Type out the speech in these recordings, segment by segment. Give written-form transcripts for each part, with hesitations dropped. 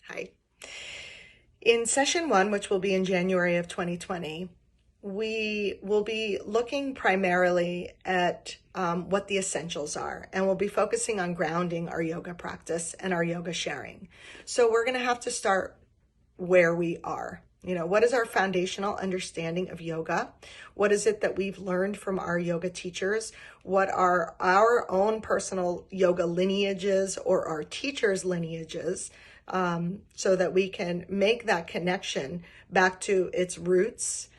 Hi. In session one, which will be in January of 2020, we will be looking primarily at what the essentials are, and we'll be focusing on grounding our yoga practice and our yoga sharing. So we're going to have to start where we are. What is our foundational understanding of yoga? What is it that we've learned from our yoga teachers? What are our own personal yoga lineages or our teachers' lineages, so that we can make that connection back to its roots?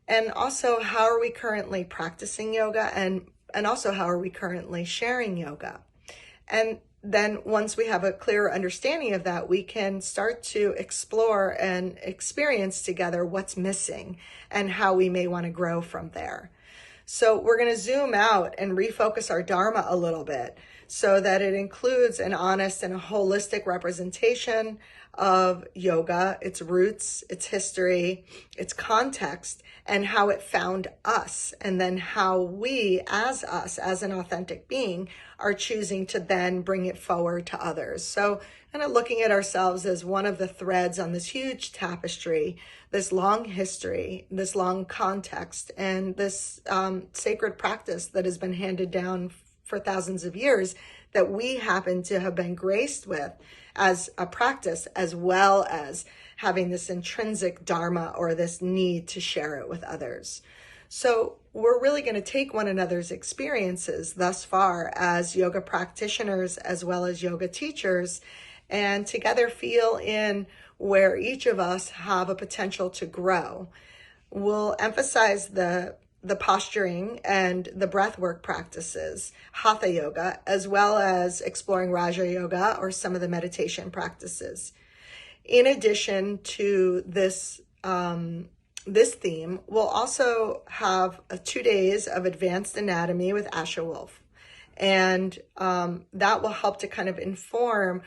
And also, how are we currently practicing yoga, and also how are we currently sharing yoga? And then once we have a clearer understanding of that, we can start to explore and experience together what's missing and how we may want to grow from there. So we're going to zoom out and refocus our Dharma a little bit so that it includes an honest and a holistic representation of yoga, its roots, its history, its context, and how it found us, and then how we, as us, as an authentic being, are choosing to then bring it forward to others. So kind of looking at ourselves as one of the threads on this huge tapestry, this long history, this long context, and this sacred practice that has been handed down for thousands of years that we happen to have been graced with as a practice, as well as having this intrinsic dharma or this need to share it with others. So we're really going to take one another's experiences thus far as yoga practitioners as well as yoga teachers, and together feel in where each of us have a potential to grow. We'll emphasize the posturing and the breathwork practices, hatha yoga, as well as exploring Raja yoga or some of the meditation practices. In addition to this theme, we'll also have 2 days of advanced anatomy with Asha Wolf. And that will help to kind of inform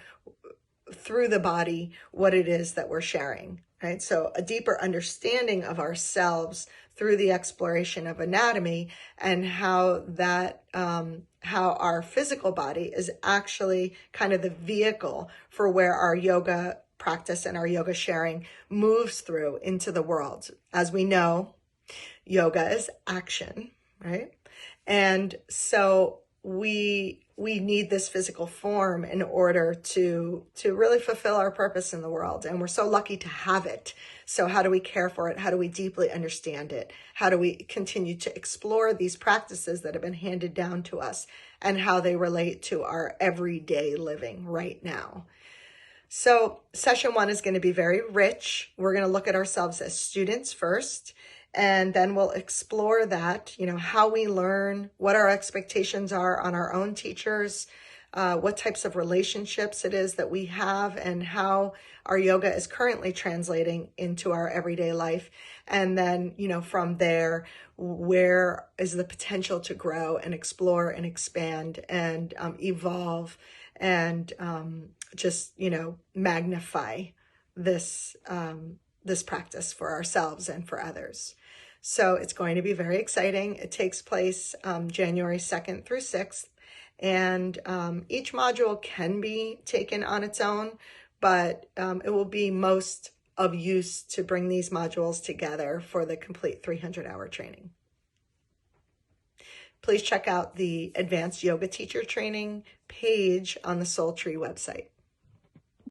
through the body what it is that we're sharing, right? So a deeper understanding of ourselves through the exploration of anatomy, and how that, how our physical body is actually kind of the vehicle for where our yoga practice and our yoga sharing moves through into the world. As we know, yoga is action, right? And so we need this physical form in order to really fulfill our purpose in the world. And we're so lucky to have it. So how do we care for it? How do we deeply understand it? How do we continue to explore these practices that have been handed down to us and how they relate to our everyday living right now? So session one is going to be very rich. We're going to look at ourselves as students first, and then we'll explore that, how we learn, what our expectations are on our own teachers, what types of relationships it is that we have, and how our yoga is currently translating into our everyday life. And then, from there, where is the potential to grow and explore and expand and evolve and just, magnify this this practice for ourselves and for others. So it's going to be very exciting. It takes place January 2nd through 6th. And each module can be taken on its own, but it will be most of use to bring these modules together for the complete 300-hour training. Please check out the Advanced Yoga Teacher Training page on the Soul Tree website.